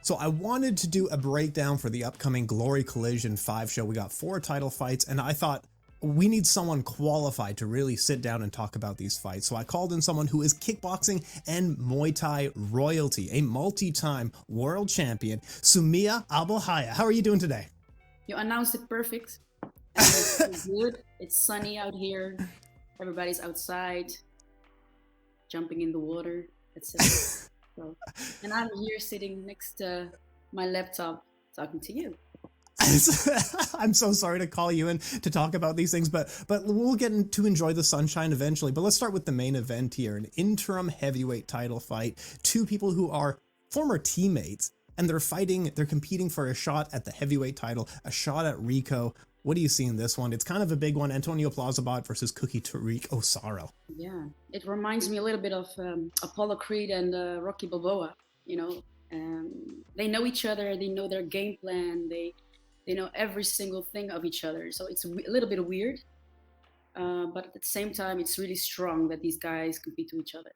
So I wanted to do a breakdown for the upcoming Glory Collision 5 show. We got 4 title fights, and I thought we need someone qualified to really sit down and talk about these fights. So I called in someone who is kickboxing and Muay Thai royalty, a multi-time world champion, Soumia Abalhaja. How are you doing today? You announced it perfect. It's good. It's sunny out here. Everybody's outside, jumping in the water, etc. So, and I'm here sitting next to my laptop talking to you. I'm so sorry to call you in to talk about these things, but we'll get to enjoy the sunshine eventually. But let's start with the main event here, an interim heavyweight title fight. 2 people who are former teammates, and they're competing for a shot at the heavyweight title, a shot at Rico. What do you see in this one? It's kind of a big one. Antonio Plazibat versus Tariq Osaro. Yeah, it reminds me a little bit of Apollo Creed and Rocky Balboa. You know, they know each other. They know their game plan. They know every single thing of each other. So it's a little bit weird, but at the same time, it's really strong that these guys compete to each other.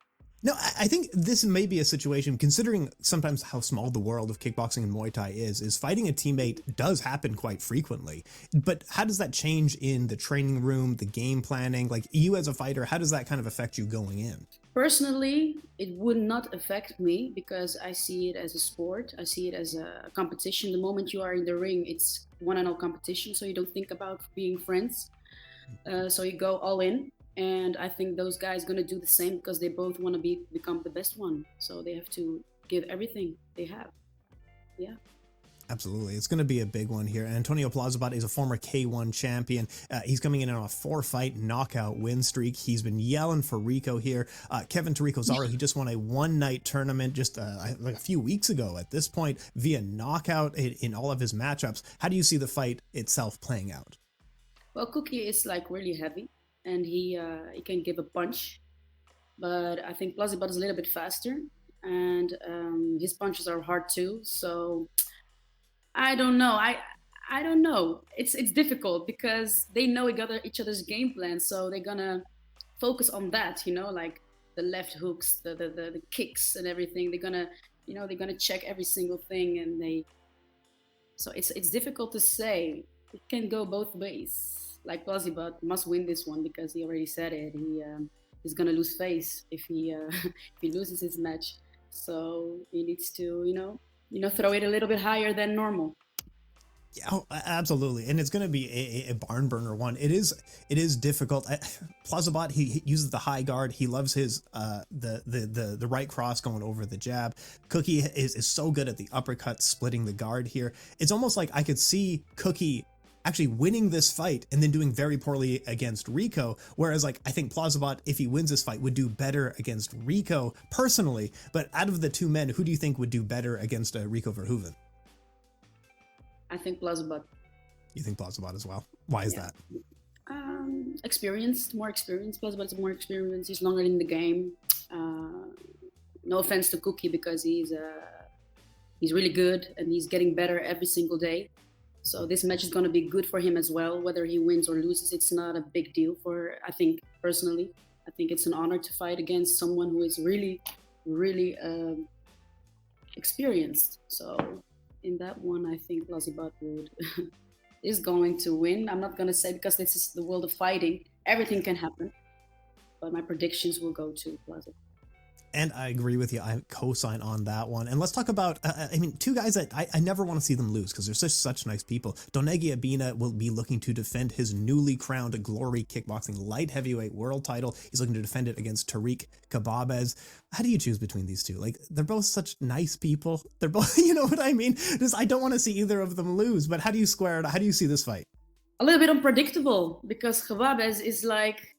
No, I think this may be a situation, considering sometimes how small the world of kickboxing and Muay Thai is fighting a teammate does happen quite frequently. But how does that change in the training room, the game planning? Like, you as a fighter, how does that kind of affect you going in? Personally, it would not affect me because I see it as a sport. I see it as a competition. The moment you are in the ring, it's one and all competition. So you don't think about being friends. So you go all in. And I think those guys going to do the same because they both want to become the best one. So they have to give everything they have. Yeah. Absolutely. It's going to be a big one here. Antonio Plazibat is a former K1 champion. He's coming in on a 4-fight knockout win streak. He's been yelling for Rico here. Kevin Tariq Osaro, he just won a one-night tournament just like a few weeks ago at this point via knockout in all of his matchups. How do you see the fight itself playing out? Well, Cookie is like really heavy and he can give a punch. But I think Plazibat is a little bit faster and his punches are hard too. So I don't know. I don't know. It's difficult because they know each other's game plan, so they're gonna focus on that. You know, like the left hooks, the kicks, and everything. They're gonna check every single thing, and So it's difficult to say. It can go both ways. Like Plazibat must win this one because he already said it. He's gonna lose face if he if he loses his match. So he needs to throw it a little bit higher than normal. Yeah, oh, absolutely, and it's going to be a barn burner one. It is difficult. Plazibat, he uses the high guard. He loves his the right cross going over the jab. Cookie is so good at the uppercut, splitting the guard here. It's almost like I could see Cookie actually winning this fight and then doing very poorly against Rico, whereas like I think Plazibat, if he wins this fight, would do better against Rico personally. But out of the 2 men, who do you think would do better against Rico Verhoeven? I think Plazibat. You think Plazibat as well? Why is that? More experience. Plazibat's more experience. He's longer in the game. No offense to Cookie because he's really good and he's getting better every single day. So this match is going to be good for him as well. Whether he wins or loses, it's not a big deal I think personally. I think it's an honor to fight against someone who is really, really experienced. So in that one, I think Plazibat is going to win. I'm not going to say because this is the world of fighting. Everything can happen. But my predictions will go to Plazibat. And I agree with you. I co-sign on that one. And let's talk about, 2 guys that I never want to see them lose because they're such nice people. Donegi Abena will be looking to defend his newly crowned Glory Kickboxing light heavyweight world title. He's looking to defend it against Tariq Khbabez. How do you choose between these 2? Like, they're both such nice people. They're both, you know what I mean? I don't want to see either of them lose, but how do you square it? How do you see this fight? A little bit unpredictable because Khbabez is like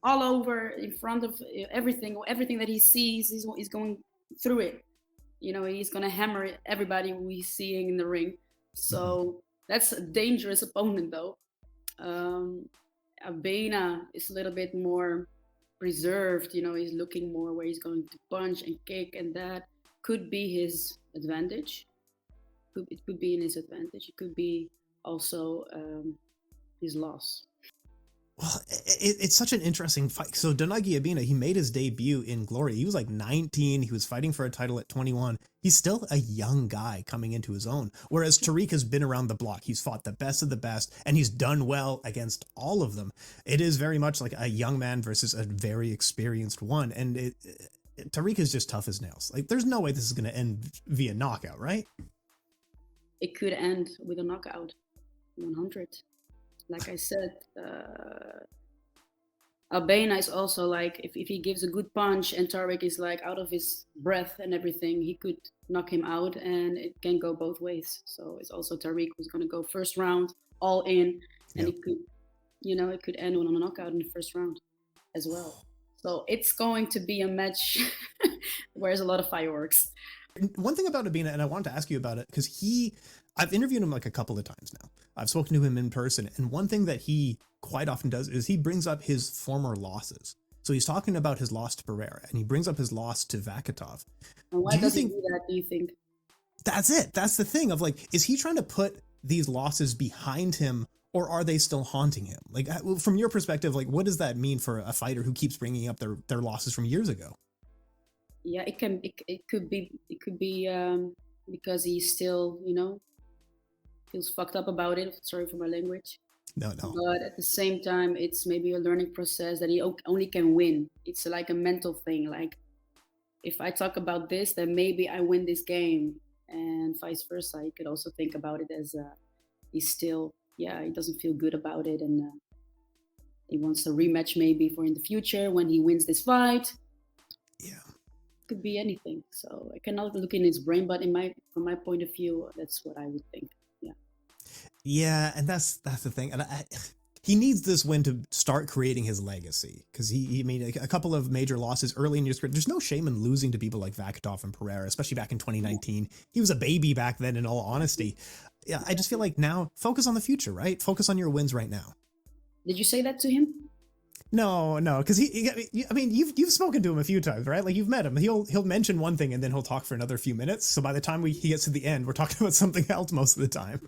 all over in front of everything that he sees, he's going through it. He's going to hammer everybody who he's seeing in the ring. So that's a dangerous opponent though. Abena is a little bit more preserved, he's looking more where he's going to punch and kick, and that could be his advantage. It could be in his advantage. It could be also his loss. Well, it's such an interesting fight. So Donegi Abena, he made his debut in Glory. He was like 19. He was fighting for a title at 21. He's still a young guy coming into his own. Whereas Tariq has been around the block. He's fought the best of the best, and he's done well against all of them. It is very much like a young man versus a very experienced one. And Tariq is just tough as nails. Like, there's no way this is going to end via knockout, right? It could end with a knockout, 100. Like I said, Abena is also like, if he gives a good punch and Tarik is like out of his breath and everything, he could knock him out, and it can go both ways. So it's also Tarik who's going to go first round all in, and it could, it could end on a knockout in the first round as well. So it's going to be a match where there's a lot of fireworks. One thing about Abena, and I wanted to ask you about it, because I've interviewed him like a couple of times now. I've spoken to him in person, and one thing that he quite often does is he brings up his former losses. So he's talking about his loss to Pereira, and he brings up his loss to Vakitov. And why does he do that, do you think? That's it. That's the thing of like, is he trying to put these losses behind him, or are they still haunting him? Like, from your perspective, like, what does that mean for a fighter who keeps bringing up their losses from years ago? Yeah, it could be because he still, feels fucked up about it. Sorry for my language. No. But at the same time, it's maybe a learning process that he only can win. It's like a mental thing. Like, if I talk about this, then maybe I win this game, and vice versa. He could also think about it as he's still, he doesn't feel good about it, and he wants a rematch maybe for in the future when he wins this fight. Yeah. Could be anything. So I cannot look in his brain, but from my point of view, that's what I would think. Yeah, and that's the thing. And he needs this win to start creating his legacy, because he made a couple of major losses early in his career. There's no shame in losing to people like Vakitov and Pereira, especially back in 2019. He was a baby back then, in all honesty. Yeah, I just feel like now focus on the future, right? Focus on your wins right now. Did you say that to him? No, because you've spoken to him a few times, right? Like, you've met him. He'll mention one thing and then he'll talk for another few minutes. So by the time he gets to the end, we're talking about something else most of the time.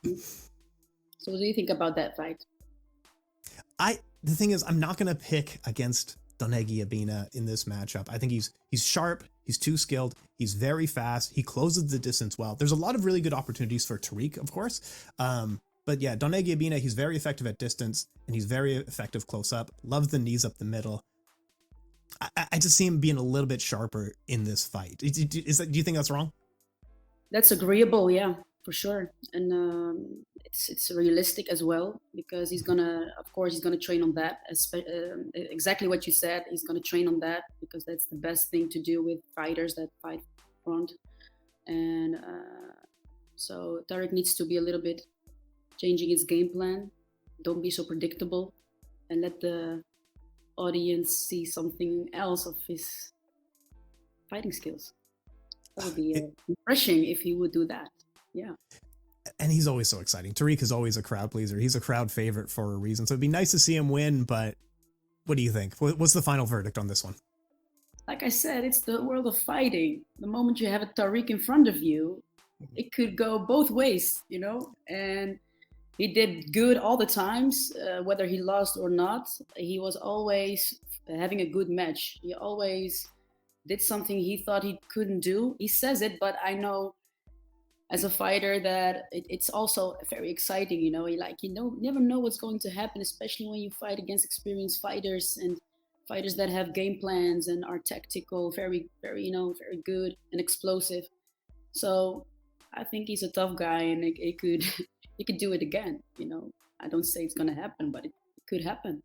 So what do you think about that fight? The thing is, I'm not going to pick against Donegi Abena in this matchup. I think he's sharp. He's too skilled. He's very fast. He closes the distance well. There's a lot of really good opportunities for Tariq, of course. But yeah, Donegi Abena, he's very effective at distance, and he's very effective close up. Loves the knees up the middle. I just see him being a little bit sharper in this fight. Do you think that's wrong? That's agreeable, yeah, for sure. And it's realistic as well, because he's gonna train on that. Exactly what you said. He's gonna train on that, because that's the best thing to do with fighters that fight front. And so Tarik needs to be a little bit changing his game plan. Don't be so predictable, and let the audience see something else of his fighting skills. That would be refreshing if he would do that. Yeah. And he's always so exciting. Tariq is always a crowd pleaser. He's a crowd favorite for a reason. So it'd be nice to see him win, but what do you think? What's the final verdict on this one? Like I said, it's the world of fighting. The moment you have a Tariq in front of you, it could go both ways, and he did good all the times, whether he lost or not. He was always having a good match. He always did something he thought he couldn't do. He says it, but I know as a fighter that it's also very exciting. You never know what's going to happen, especially when you fight against experienced fighters and fighters that have game plans and are tactical, very, very, very good and explosive. So I think he's a tough guy, and it could he could do it again. I don't say it's going to happen, but it could happen.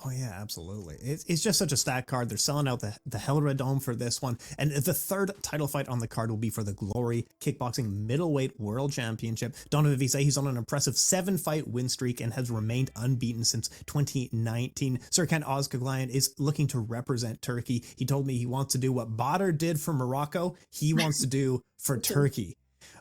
Oh yeah, absolutely. It's just such a stacked card. They're selling out the Hellra Dome for this one. And the third title fight on the card will be for the Glory Kickboxing Middleweight World Championship. Donovan, Wisse, he's on an impressive 7-fight win streak and has remained unbeaten since 2019. Serkan Ozcaglayan is looking to represent Turkey. He told me he wants to do what Badr did for Morocco. He wants to do for Turkey.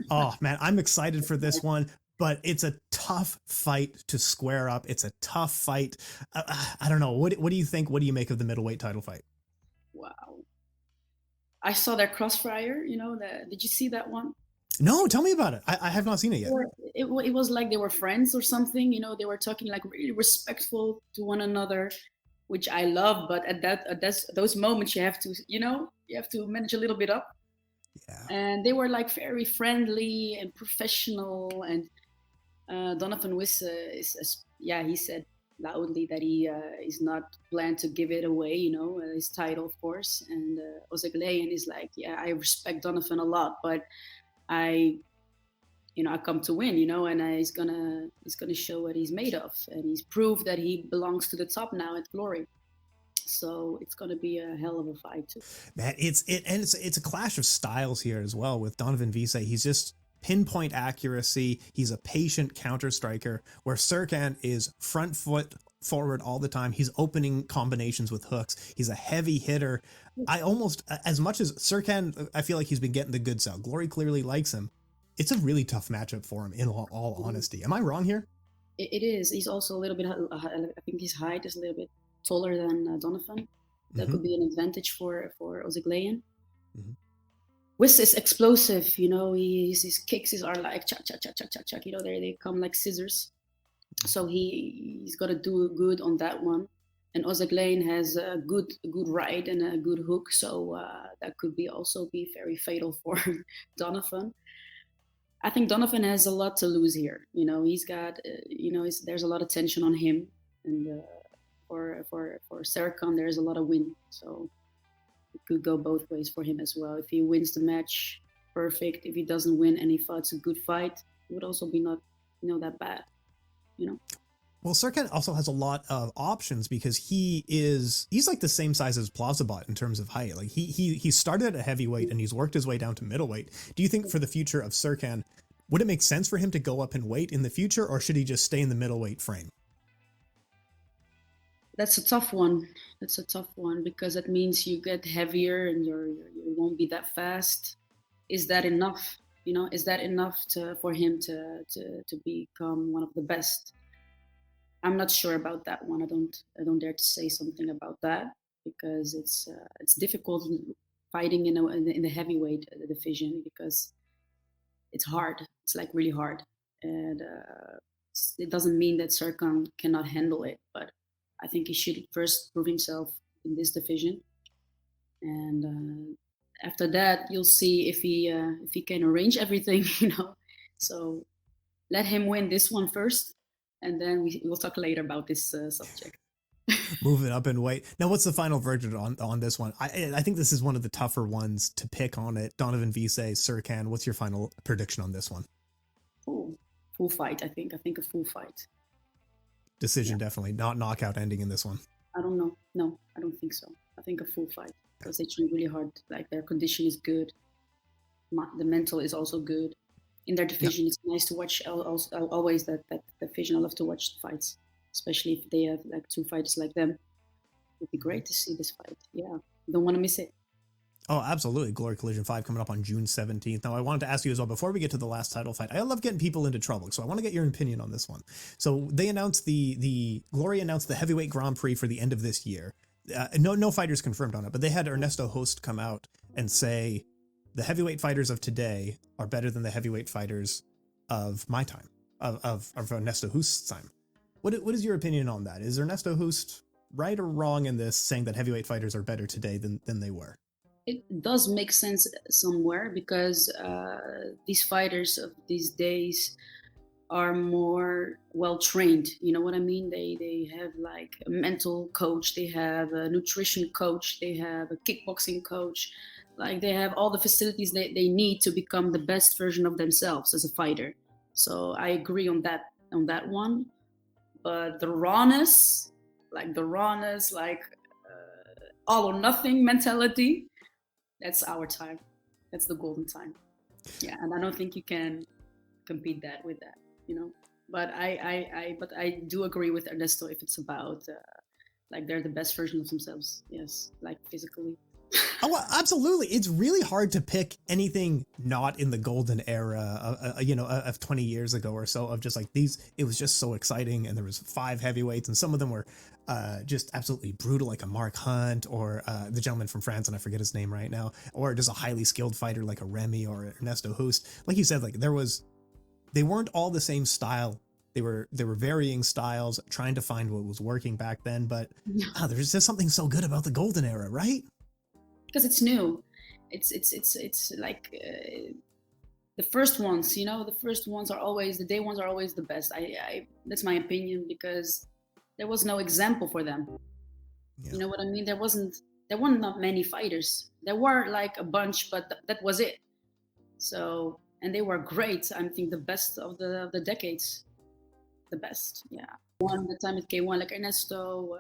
Oh man, I'm excited for this one. But it's a tough fight to square up. It's a tough fight. I don't know. What do you think? What do you make of the middleweight title fight? Wow. I saw that crossfire, did you see that one? No, tell me about it. I have not seen it yet. it was like they were friends or something. You know, they were talking like really respectful to one another, which I love. But those moments, you have to, you have to manage a little bit up. Yeah. And they were like very friendly and professional. And Donovan Wisse yeah, he said loudly that he is not planned to give it away, his title, of course. And Ozcaglayan is like, yeah, I respect Donovan a lot, but I, I come to win, and he's gonna show what he's made of, and he's proved that he belongs to the top now at Glory. So it's gonna be a hell of a fight too. Man, it's a clash of styles here as well with Donovan Wisse. He's just pinpoint accuracy. He's a patient counter striker, where Serkan is front foot forward all the time. He's opening combinations with hooks. He's a heavy hitter. I almost, as much as Serkan, I feel like he's been getting the good sell. Glory clearly likes him. It's a really tough matchup for him, in all honesty. Am I wrong here? It is. He's also a little bit, I think his height is a little bit taller than Donovan. That could be an advantage for Ozcaglayan. Wisse is explosive, his kicks are like chuck, chuck, chuck, chuck, chuck, chuck, they come like scissors. So he's got to do good on that one. And Ozcaglayan has a good right and a good hook, so that could also be very fatal for Donovan. I think Donovan has a lot to lose here. He's got, there's a lot of tension on him, and for Serkan, there's a lot of win. So it could go both ways for him as well. If he wins the match, perfect. If he doesn't win and he fights a good fight, it would also be not, that bad. Well, Serkan also has a lot of options because he's like the same size as Plazibat in terms of height. Like he started at heavyweight and he's worked his way down to middleweight. Do you think for the future of Serkan, would it make sense for him to go up in weight in the future, or should he just stay in the middleweight frame? That's a tough one. Because that means you get heavier and you won't be that fast. Is that enough? Is that enough for him to become one of the best? I'm not sure about that one. I don't dare to say something about that, because it's difficult fighting in the heavyweight division, because it's hard. It's like really hard, and it doesn't mean that Serkan cannot handle it, but I think he should first prove himself in this division, and after that you'll see if he can arrange everything. So let him win this one first, and then we'll talk later about this subject. Moving up in weight. Now, what's the final verdict on this one? I think this is one of the tougher ones to pick on it. Donovan Wisse, Serkan, what's your final prediction on this one? Ooh, full fight, I think. I think a full fight. Decision, definitely. Not knockout ending in this one. I don't know. No, I don't think so. I think a full fight, because they train really hard. Like, their condition is good. The mental is also good. In their division, It's nice to watch. Always that division. I love to watch the fights, especially if they have like two fighters like them. It'd be great to see this fight. Yeah, don't want to miss it. Oh, absolutely. Glory Collision 5 coming up on June 17th. Now, I wanted to ask you as well, before we get to the last title fight, I love getting people into trouble, so I want to get your opinion on this one. So they announced Glory announced the heavyweight Grand Prix for the end of this year. No fighters confirmed on it, but they had Ernesto Hoost come out and say the heavyweight fighters of today are better than the heavyweight fighters of my time, of Ernesto Hoost's time. What is your opinion on that? Is Ernesto Hoost right or wrong in this, saying that heavyweight fighters are better today than they were? It does make sense somewhere, because these fighters of these days are more well trained. You know what I mean? They have like a mental coach, they have a nutrition coach, they have a kickboxing coach. Like, they have all the facilities they need to become the best version of themselves as a fighter. So I agree on that one. But the rawness, all or nothing mentality, that's our time. That's the golden time. Yeah, and I don't think you can compete with that. But I do agree with Ernesto if it's about like they're the best version of themselves. Yes, like physically. Oh, absolutely. It's really hard to pick anything not in the golden era, of 20 years ago or so, of just like these. It was just so exciting. And there was 5 heavyweights, and some of them were just absolutely brutal, like a Mark Hunt, or the gentleman from France, and I forget his name right now, or just a highly skilled fighter like a Remy or Ernesto Hoost. Like you said, like there was they weren't all the same style. They were varying styles, trying to find what was working back then. But there's just something so good about the golden era, right? Because it's new. It's like the first ones. You know, the first ones are always the day ones are always the best. I that's my opinion, because there was no example for them. Yeah. You know what I mean? There weren't not many fighters. There were like a bunch, but that was it. So, and they were great. I think the best of the decades. The best, yeah. One the time it came one like Ernesto,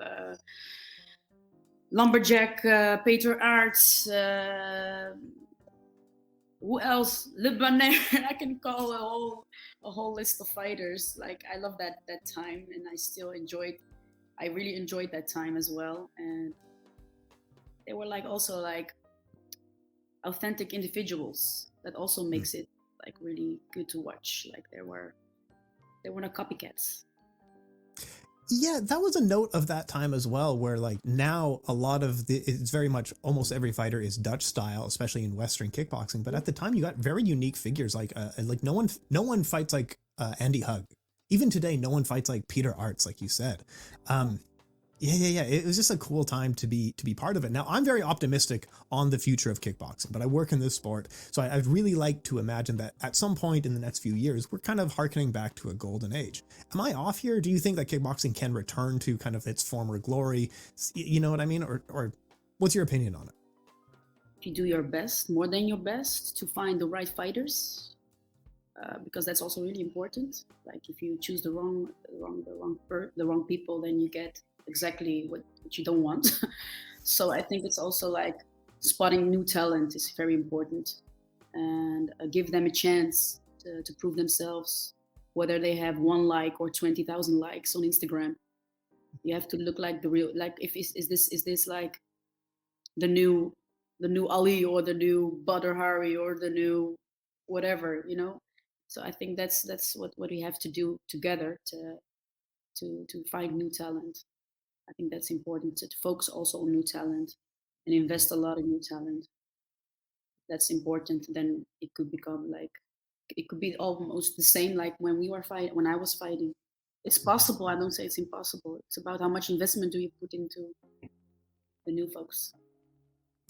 Lumberjack, Peter Arts, who else? Lebanon. I can call a whole list of fighters. Like, I love that time, and I really enjoyed that time as well. And they were like also like authentic individuals. That also makes it like really good to watch. Like they were no copycats. Yeah, that was a note of that time as well, where like now a lot of it's very much almost every fighter is Dutch style, especially in Western kickboxing. But at the time, you got very unique figures like no one fights like Andy Hug. Even today, no one fights like Peter Arts, like you said. Yeah. It was just a cool time to be part of it. Now, I'm very optimistic on the future of kickboxing, but I work in this sport, so I'd really like to imagine that at some point in the next few years, we're kind of harkening back to a golden age. Am I off here? Do you think that kickboxing can return to kind of its former glory? You know what I mean? Or what's your opinion on it? If you do your best, more than your best, to find the right fighters, because that's also really important. Like if you choose the wrong people, then you get exactly what you don't want. So I think it's also like spotting new talent is very important, and give them a chance to prove themselves, whether they have 1 like or 20,000 likes on Instagram. You have to look like the real, like if is this like the new Ali, or the new Badr Hari, or the new whatever, you know. So I think that's what we have to do together to find new talent. I think that's important to focus also on new talent and invest a lot in new talent. That's important. Then it could become like, it could be almost the same like when I was fighting. It's possible. I don't say it's impossible. It's about how much investment do you put into the new folks.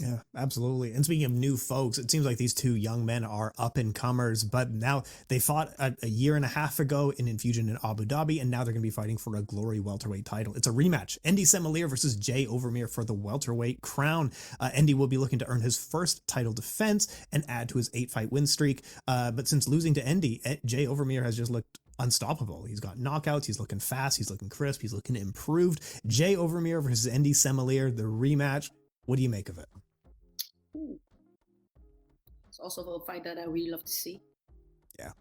Yeah, absolutely. And speaking of new folks, it seems like these two young men are up and comers, but now they fought a year and a half ago in Infusion in Abu Dhabi, and now they're going to be fighting for a Glory welterweight title. It's a rematch. Endy Semeleer versus Jay Overmeer for the welterweight crown. Endy will be looking to earn his first title defense and add to his 8-fight win streak. But since losing to Endy, Jay Overmeer has just looked unstoppable. He's got knockouts. He's looking fast. He's looking crisp. He's looking improved. Jay Overmeer versus Endy Semeleer, the rematch. What do you make of it? It's also a fight that I really love to see. Yeah.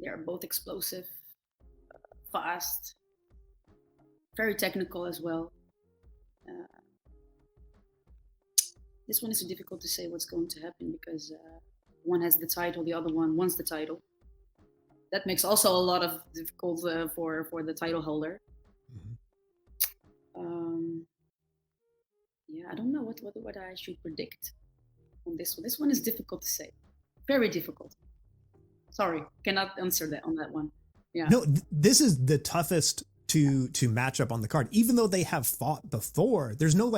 They are both explosive, fast, very technical as well. This one is difficult to say what's going to happen, because one has the title, the other one wants the title. That makes also a lot of difficult for the title holder. Mm-hmm. Yeah, I don't know what I should predict on this one. This one is difficult to say. Very difficult. Sorry, cannot answer that on that one. Yeah. No, this is the toughest to match up on the card. Even though they have fought before, there's no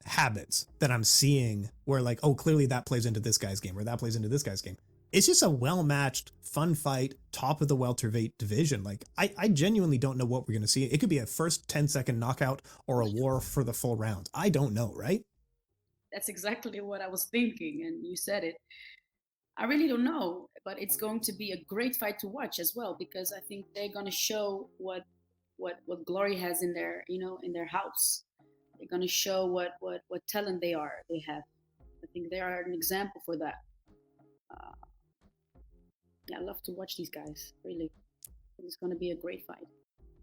habits that I'm seeing where like, oh, clearly that plays into this guy's game or that plays into this guy's game. It's just a well-matched, fun fight, top of the welterweight division. Like, I genuinely don't know what we're going to see. It could be a first 10-second knockout or a war for the full round. I don't know, right? That's exactly what I was thinking, and you said it. I really don't know, but it's going to be a great fight to watch as well, because I think they're going to show what Glory has in their, in their house. They're going to show what talent they have. I think they are an example for that. Yeah, I love to watch these guys. Really, it's going to be a great fight.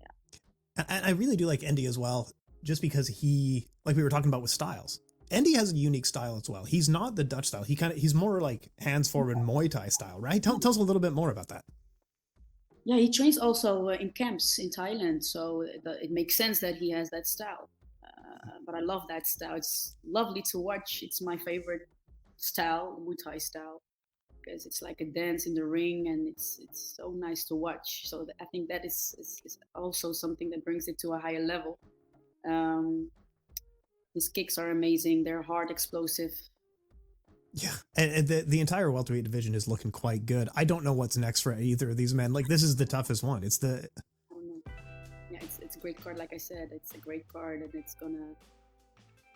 Yeah, and I really do like Endy as well, just because he, like we were talking about with styles. Endy has a unique style as well. He's not the Dutch style. He's more like hands forward Muay Thai style, right? Tell us a little bit more about that. Yeah, he trains also in camps in Thailand, so it makes sense that he has that style. But I love that style. It's lovely to watch. It's my favorite style, Muay Thai style. because it's like a dance in the ring, and it's so nice to watch. So I think that is also something that brings it to a higher level. Um, his kicks are amazing. They're hard, explosive. Yeah, and the entire welterweight division is looking quite good. I don't know what's next for either of these men. Like, this is the toughest one. It's the I don't know. Yeah, it's a great card. Like I said, it's a great card, and it's gonna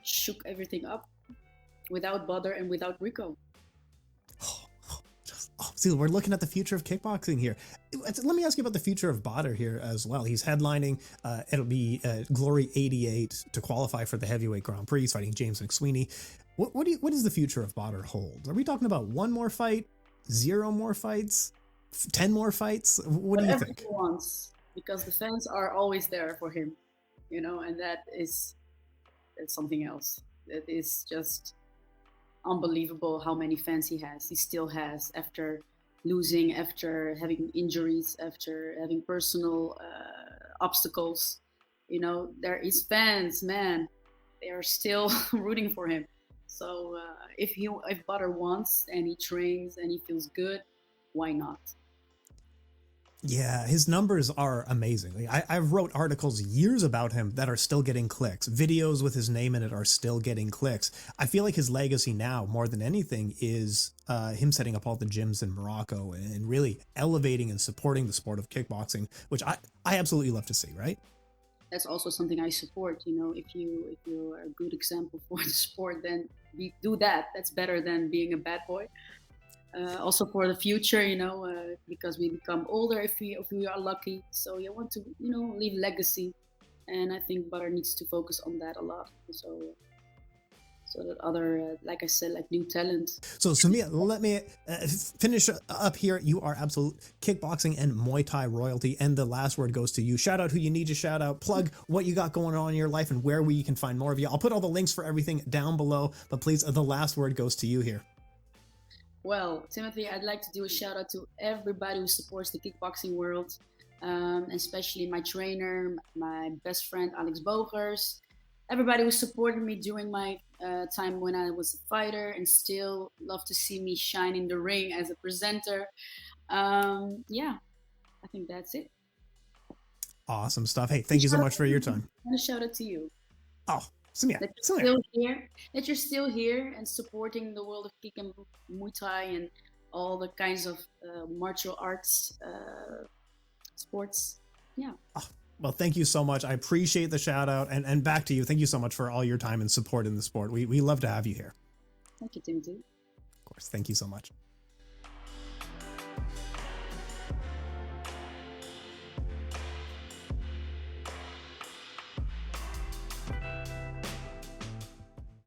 shook everything up without Badr and without Rico. See, we're looking at the future of kickboxing here. Let me ask you about the future of Badr here as well. He's headlining. It'll be Glory 88 to qualify for the heavyweight Grand Prix. He's fighting James McSweeney. What does the future of Badr hold? Are we talking about one more fight, 0 more fights, 10 more fights? What do you think? He wants, because the fans are always there for him, and that's something else. That is just unbelievable how many fans he has. He still has, after losing, after having injuries, after having personal obstacles. There is fans, man. They are still rooting for him. So if Badr wants and he trains and he feels good, why not? Yeah, his numbers are amazing. I've wrote articles years about him that are still getting clicks. Videos with his name in it are still getting clicks. I feel like his legacy now, more than anything, is him setting up all the gyms in Morocco and really elevating and supporting the sport of kickboxing, which I absolutely love to see, right? That's also something I support. If you're a good example for the sport, then do that. That's better than being a bad boy. Also for the future, because we become older if we are lucky. So you want to, leave legacy, and I think Badr needs to focus on that a lot. So that other, like I said, like new talent. So Soumia, let me finish up here. You are absolute kickboxing and Muay Thai royalty, and the last word goes to you. Shout out who you need to shout out, plug what you got going on in your life, and where we can find more of you. I'll put all the links for everything down below, but please, the last word goes to you here. Well, Timothy, I'd like to do a shout out to everybody who supports the kickboxing world, especially my trainer, my best friend, Alex Bogers, everybody who supported me during my time when I was a fighter, and still love to see me shine in the ring as a presenter. Yeah, I think that's it. Awesome stuff. Hey, thank you so much for your time. And a shout out to you. Oh, Soumia, that you're still here and supporting the world of kick and Muay Thai and all the kinds of martial arts sports. Yeah. Oh, well, thank you so much. I appreciate the shout out, and back to you. Thank you so much for all your time and support in the sport. We love to have you here. Thank you, Timothy. Of course. Thank you so much.